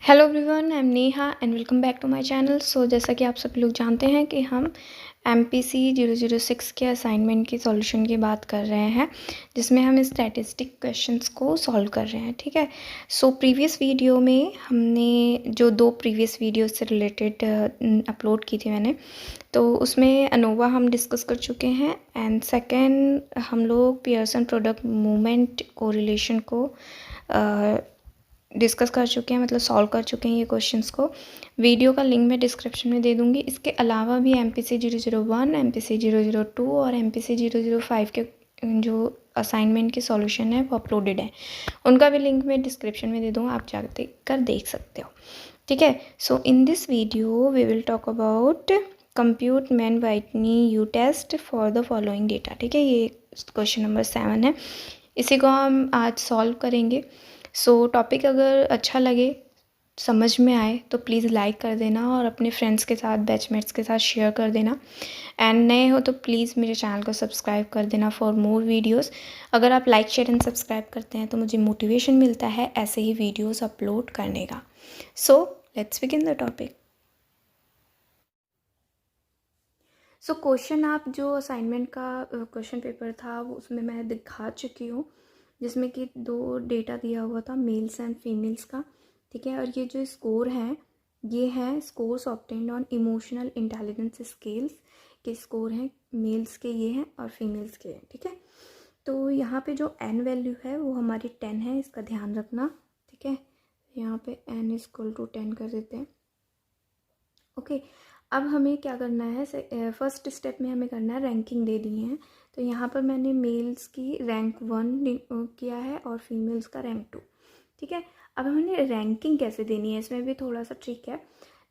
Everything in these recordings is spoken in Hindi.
Hello everyone, I am Neha and welcome back to my channel. So जैसा कि आप सभी लोग जानते हैं कि हम MPC 006 के असाइनमेंट की सॉल्यूशन की बात कर रहे हैं, जिसमें हम स्टैटिस्टिक क्वेश्चंस को सॉल्व कर रहे हैं। ठीक है। सो प्रीवियस वीडियो में हमने जो दो प्रीवियस वीडियो से रिलेटेड अपलोड की थी मैंने, तो उसमें अनोवा हम डिस्कस कर चुके हैं एंड सेकेंड हम लोग पियर्सन प्रोडक्ट मूवमेंट कोरिलेशन को डिस्कस कर चुके हैं, मतलब सॉल्व कर चुके हैं ये क्वेश्चंस को। वीडियो का लिंक मैं डिस्क्रिप्शन में दे दूँगी। इसके अलावा भी MPC 001, MPC 002 और MPC 005 के जो असाइनमेंट के सॉल्यूशन है वो अपलोडेड है, उनका भी लिंक मैं डिस्क्रिप्शन में दे दूँगा, आप जाकर कर देख सकते हो। ठीक है। So in this video we will talk about compute Mann Whitney U test for the following data. ठीक है, ये क्वेश्चन नंबर 7 है, इसी को हम आज सॉल्व करेंगे। सो टॉपिक अगर अच्छा लगे, समझ में आए तो प्लीज़ लाइक कर देना और अपने फ्रेंड्स के साथ, बैचमेट्स के साथ शेयर कर देना। एंड नए हो तो प्लीज़ मेरे चैनल को सब्सक्राइब कर देना फॉर मोर वीडियोस। अगर आप लाइक, शेयर एंड सब्सक्राइब करते हैं तो मुझे मोटिवेशन मिलता है ऐसे ही वीडियोस अपलोड करने का। So let's begin the topic. So question आप जो असाइनमेंट का क्वेश्चन पेपर था वो उसमें मैं दिखा चुकी हूँ, जिसमें कि दो डेटा दिया हुआ था, मेल्स एंड फीमेल्स का। ठीक है। और ये जो स्कोर है ये है scores obtained on emotional intelligence scales के स्कोर हैं, मेल्स के ये हैं और फीमेल्स के हैं। ठीक है। तो यहाँ पे जो n वैल्यू है वो हमारी 10 है, इसका ध्यान रखना। ठीक है। यहाँ पे n = 10 कर देते हैं। ओके। अब हमें क्या करना है, फर्स्ट स्टेप में हमें करना है रैंकिंग दे दी है। तो यहाँ पर मैंने मेल्स की रैंक 1 किया है और फीमेल्स का रैंक 2। ठीक है। अब हमें रैंकिंग कैसे देनी है, इसमें भी थोड़ा सा ट्रिक है।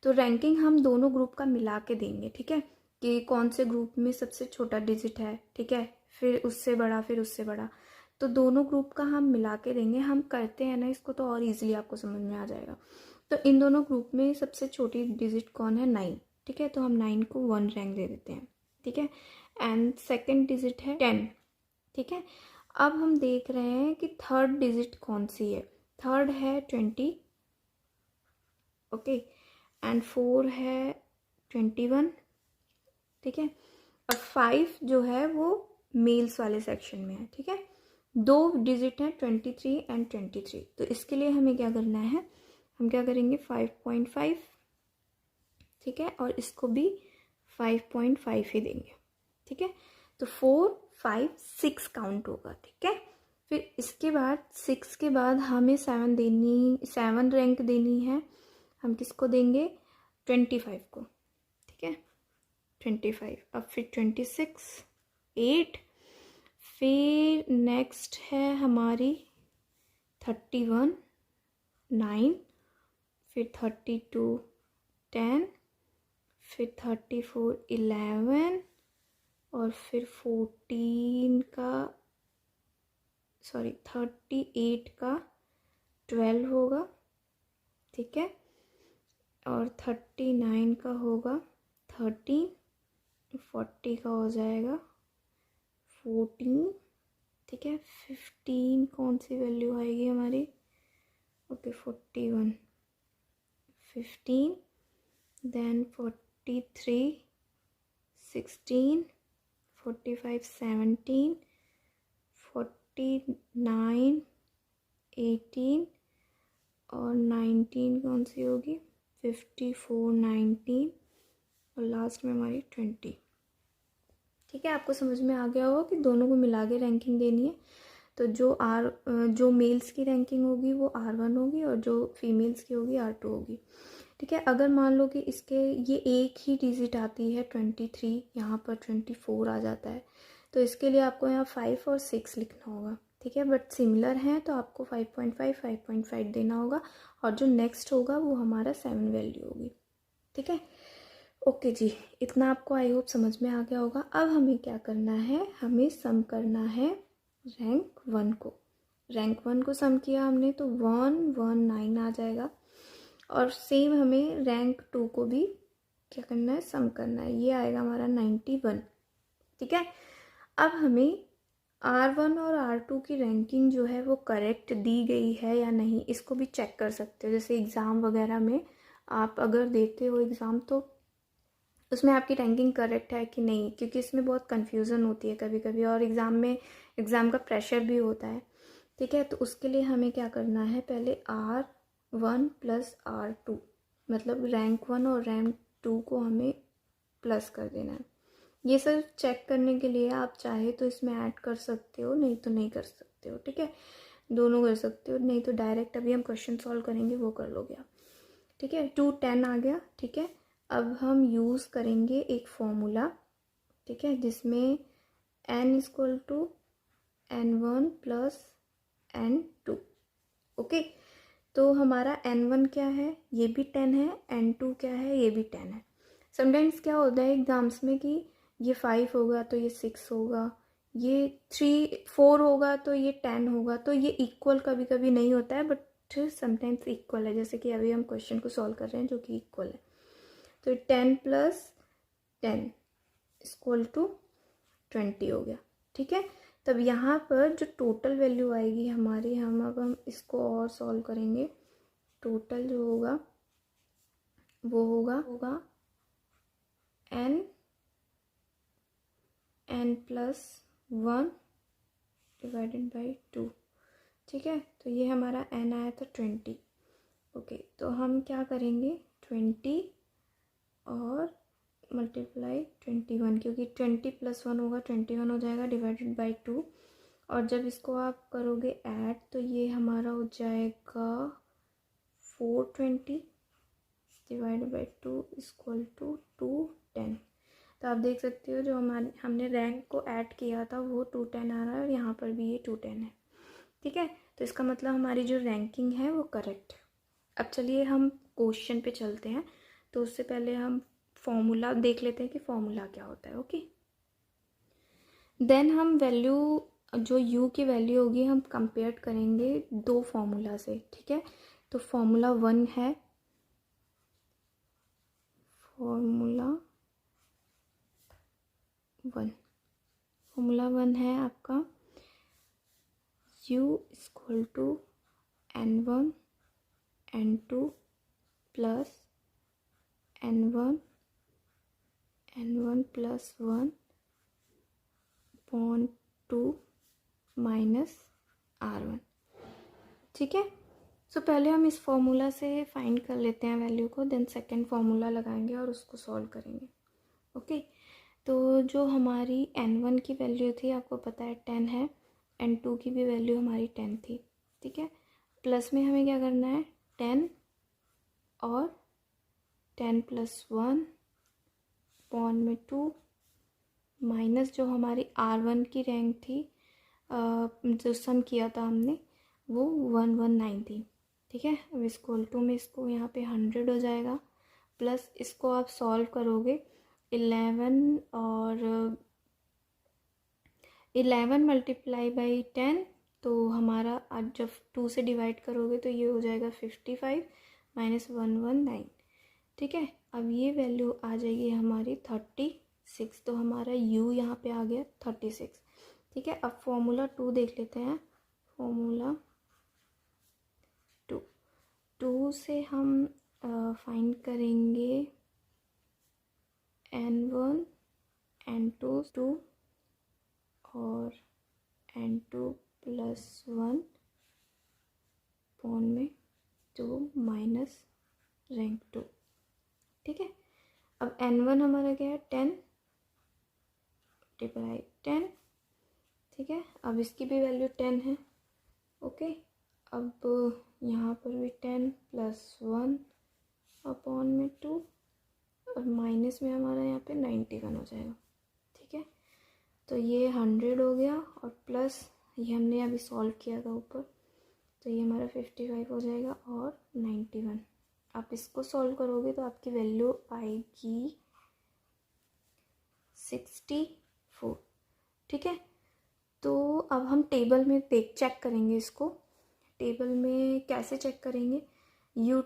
तो रैंकिंग हम दोनों ग्रुप का मिला के देंगे। ठीक है, कि कौन से ग्रुप में सबसे छोटा डिजिट है। ठीक है, फिर उससे बड़ा, फिर उससे बड़ा, तो दोनों ग्रुप का हम मिला के देंगे। हम करते हैं ना इसको तो और इजीली आपको समझ में आ जाएगा। तो इन दोनों ग्रुप में सबसे छोटी डिजिट कौन है, 9। ठीक है, तो हम 9 को 1 रैंक दे देते हैं। ठीक है। एंड सेकंड डिजिट है 10। ठीक है। अब हम देख रहे हैं कि थर्ड डिजिट कौन सी है। थर्ड है 20। ओके। एंड 4 है 21। ठीक है। और 5 जो है वो मेल्स वाले सेक्शन में है। ठीक है। दो डिजिट है 23 एंड 23। तो इसके लिए हमें क्या करना है, हम क्या करेंगे 5.5। ठीक है, और इसको भी 5.5 ही देंगे। ठीक है। तो 4, 5, 6 काउंट होगा। ठीक है। फिर इसके बाद 6 के बाद हमें 7 रैंक देनी है। हम किसको देंगे, 25 को। ठीक है, 25। अब फिर 26, 8। फिर नेक्स्ट है हमारी 31, 9। फिर 32, 10। फिर 34, 11। और फिर 38 का 12 होगा। ठीक है। और 39 का होगा 13। 40 का हो जाएगा 14। ठीक है। 15 कौन सी वैल्यू आएगी हमारी, ओके 41, 15। देन 43, 16, 45, 17, 49, 18 और 19 कौन सी होगी, 54, 19 और लास्ट में हमारी 20। ठीक है, आपको समझ में आ गया होगा कि दोनों को मिला के रैंकिंग देनी है। तो जो मेल्स की रैंकिंग होगी वो R1 होगी और जो फीमेल्स की होगी R2 होगी। ठीक है। अगर मान लो कि इसके ये एक ही डिजिट आती है 23, यहाँ पर 24 आ जाता है, तो इसके लिए आपको यहाँ 5 और 6 लिखना होगा। ठीक है, बट सिमिलर हैं तो आपको 5.5, 5.5 देना होगा और जो नेक्स्ट होगा वो हमारा 7 वैल्यू होगी। ठीक है। ओके जी, इतना आपको आई होप समझ में आ गया होगा। अब हमें क्या करना है, हमें सम करना है रैंक 1 को। रैंक 1 को सम किया हमने तो 119 आ जाएगा। और सेम हमें रैंक 2 को भी क्या करना है, सम करना है, ये आएगा हमारा 91। ठीक है। अब हमें R1 और R2 की रैंकिंग जो है वो करेक्ट दी गई है या नहीं, इसको भी चेक कर सकते हो। जैसे एग्ज़ाम वगैरह में आप अगर देते हो एग्ज़ाम, तो उसमें आपकी रैंकिंग करेक्ट है कि नहीं, क्योंकि इसमें बहुत कन्फ्यूज़न होती है कभी कभी, और एग्ज़ाम में एग्ज़ाम का प्रेशर भी होता है। ठीक है, तो उसके लिए हमें क्या करना है, पहले R1 प्लस R2, मतलब रैंक 1 और रैंक 2 को हमें प्लस कर देना है। ये सब चेक करने के लिए आप चाहे तो इसमें ऐड कर सकते हो, नहीं तो नहीं कर सकते हो। ठीक है, दोनों कर सकते हो, नहीं तो डायरेक्ट अभी हम क्वेश्चन सॉल्व करेंगे वो कर लोगे आप। ठीक है, 2 10 आ गया। ठीक है, अब हम यूज़ करेंगे एक फॉर्मूला, ठीक है, जिसमें n equal to n1 plus n2। Okay, तो हमारा n1 क्या है, ये भी 10 है, n2 क्या है, ये भी 10 है। समटाइम्स क्या होता है एग्जाम्स में कि ये 5 होगा तो ये 6 होगा, ये 3 4 होगा तो ये 10 होगा, तो ये इक्वल कभी कभी नहीं होता है, बट समटाइम्स इक्वल है। जैसे कि अभी हम क्वेश्चन को सॉल्व कर रहे हैं जो कि इक्वल है, तो 10 प्लस 10 इक्वल टू 20 हो गया। ठीक है, तब यहाँ पर जो टोटल वैल्यू आएगी हमारी, हम इसको और सॉल्व करेंगे। टोटल जो होगा वो होगा n प्लस 1 डिवाइडेड बाई 2। ठीक है, तो ये हमारा n आया था 20। ओके, तो हम क्या करेंगे, 20 और मल्टीप्लाई 21, क्योंकि 20 प्लस 1 होगा 21 हो जाएगा, डिवाइडेड बाई 2। और जब इसको आप करोगे ऐड तो ये हमारा हो जाएगा 420 डिवाइड बाई 2 इक्वल टू 210। तो आप देख सकते हो जो हमने रैंक को ऐड किया था वो 210 आ रहा है, और यहाँ पर भी ये 210 है। ठीक है, तो इसका मतलब हमारी जो रैंकिंग है वो करेक्ट है। अब चलिए हम क्वेश्चन पे चलते हैं, तो उससे पहले हम फॉर्मूला देख लेते हैं कि फॉर्मूला क्या होता है। ओके, देन हम वैल्यू, जो u की वैल्यू होगी हम कंपेयर करेंगे दो फॉर्मूला से। ठीक है, तो फॉर्मूला 1 है, फॉर्मूला 1 है आपका u equal to n1 n2 plus n1 plus 1 upon 2 minus R1। ठीक है, सो पहले हम इस फॉर्मूला से फाइंड कर लेते हैं वैल्यू को, देन सेकंड फॉर्मूला लगाएंगे और उसको सॉल्व करेंगे। ओके, तो जो हमारी n1 की वैल्यू थी आपको पता है 10 है, n2 की भी वैल्यू हमारी 10 थी। ठीक है, प्लस में हमें क्या करना है, 10 और 10 प्लस 1 अपॉन में 2 माइनस जो हमारी R1 की रैंक थी, जो सम किया था हमने वो 119 थी। ठीक है, अब इसको उल्टू में इसको यहाँ पे 100 हो जाएगा, प्लस इसको आप सॉल्व करोगे 11 और 11 मल्टीप्लाई बाई 10, तो हमारा आज जब 2 से डिवाइड करोगे तो ये हो जाएगा 55 माइनस 119। ठीक है, अब ये वैल्यू आ जाएगी हमारी 36, तो हमारा u यहाँ पे आ गया 36। ठीक है, अब फॉर्मूला 2 देख लेते हैं। फॉर्मूला 2 से हम फाइंड करेंगे n1 n2 2 और n2 प्लस 1 अपॉन में 2 माइनस रैंक 2। ठीक है, अब n1 हमारा क्या है 10 डिवाइड 10। ठीक है, अब इसकी भी वैल्यू 10 है। ओके, अब यहाँ पर भी 10 प्लस 1 अपॉन में 2 और माइनस में हमारा यहाँ पे 91 हो जाएगा। ठीक है, तो ये 100 हो गया और प्लस ये हमने अभी सॉल्व किया था ऊपर, तो ये हमारा 55 हो जाएगा और 91। आप इसको सॉल्व करोगे तो आपकी वैल्यू आएगी 64। ठीक है, तो अब हम टेबल में चेक करेंगे इसको। टेबल में कैसे चेक करेंगे, यू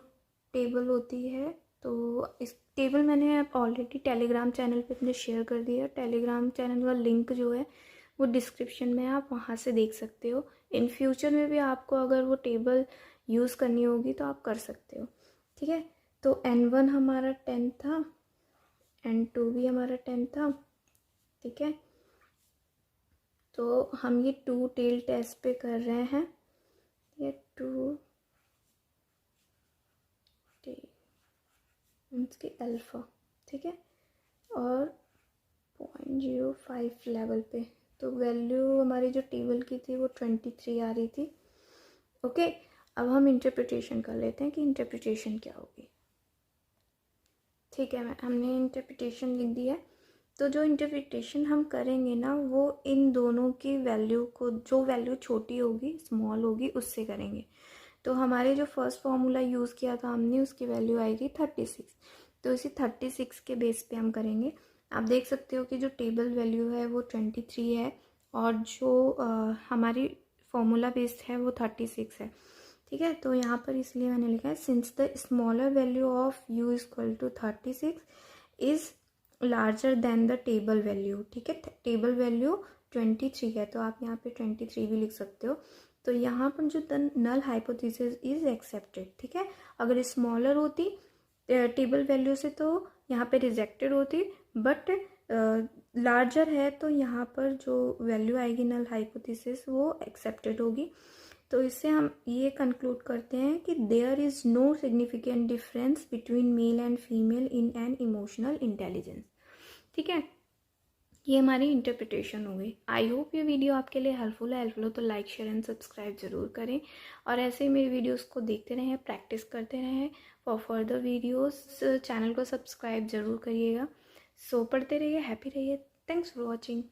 टेबल होती है, तो इस टेबल मैंने ऑलरेडी टेलीग्राम चैनल पे अपने शेयर कर दिया है। टेलीग्राम चैनल का लिंक जो है वो डिस्क्रिप्शन में आप वहाँ से देख सकते हो। इन फ्यूचर में भी आपको अगर वो टेबल यूज़ करनी होगी तो आप कर सकते हो, ठीक है। तो N1 हमारा 10 था, N2 भी हमारा 10 था, ठीक है। तो हम ये 2 टेल टेस्ट पे कर रहे हैं, ये 2 टेल इसकी अल्फ़ा, ठीक है, और 0.05 लेवल पे। तो वैल्यू हमारी जो टेबल की थी वो 23 आ रही थी, ओके। अब हम इंटरप्रिटेशन कर लेते हैं कि इंटरप्रिटेशन क्या होगी, ठीक है। हमने इंटरप्रिटेशन लिख दिया है। तो जो इंटरप्रिटेशन हम करेंगे ना वो इन दोनों की वैल्यू को, जो वैल्यू छोटी होगी स्मॉल होगी उससे करेंगे। तो हमारे जो फर्स्ट फॉर्मूला यूज़ किया था हमने उसकी वैल्यू आएगी 36। तो इसी 36 के बेस पे हम करेंगे। आप देख सकते हो कि जो टेबल वैल्यू है वो 23 है और जो हमारी फॉर्मूला बेस्ड है वो 36 है, ठीक है। तो यहाँ पर इसलिए मैंने लिखा है since the smaller value of u equal to 36 is larger than the table value, ठीक है। टेबल वैल्यू 23 है तो आप यहाँ पे 23 भी लिख सकते हो। तो यहाँ पर जो the null hypothesis is accepted, ठीक है। अगर स्मॉलर होती टेबल वैल्यू से तो यहाँ पे रिजेक्टेड होती, बट लार्जर है तो यहाँ पर जो वैल्यू आएगी नल हाइपोथेसिस वो एक्सेप्टेड होगी। तो इससे हम ये कंक्लूड करते हैं कि there is no significant difference between male and female in an emotional intelligence, ठीक है। ये हमारी इंटरप्रिटेशन हो गई। आई होप ये वीडियो आपके लिए हेल्पफुल हो तो लाइक शेयर एंड सब्सक्राइब ज़रूर करें और ऐसे ही मेरी वीडियोस को देखते रहें, प्रैक्टिस करते रहें। फॉर फर्दर वीडियोस चैनल को सब्सक्राइब ज़रूर करिएगा। सो पढ़ते रहिए, हैप्पी रहिए। Thanks for watching.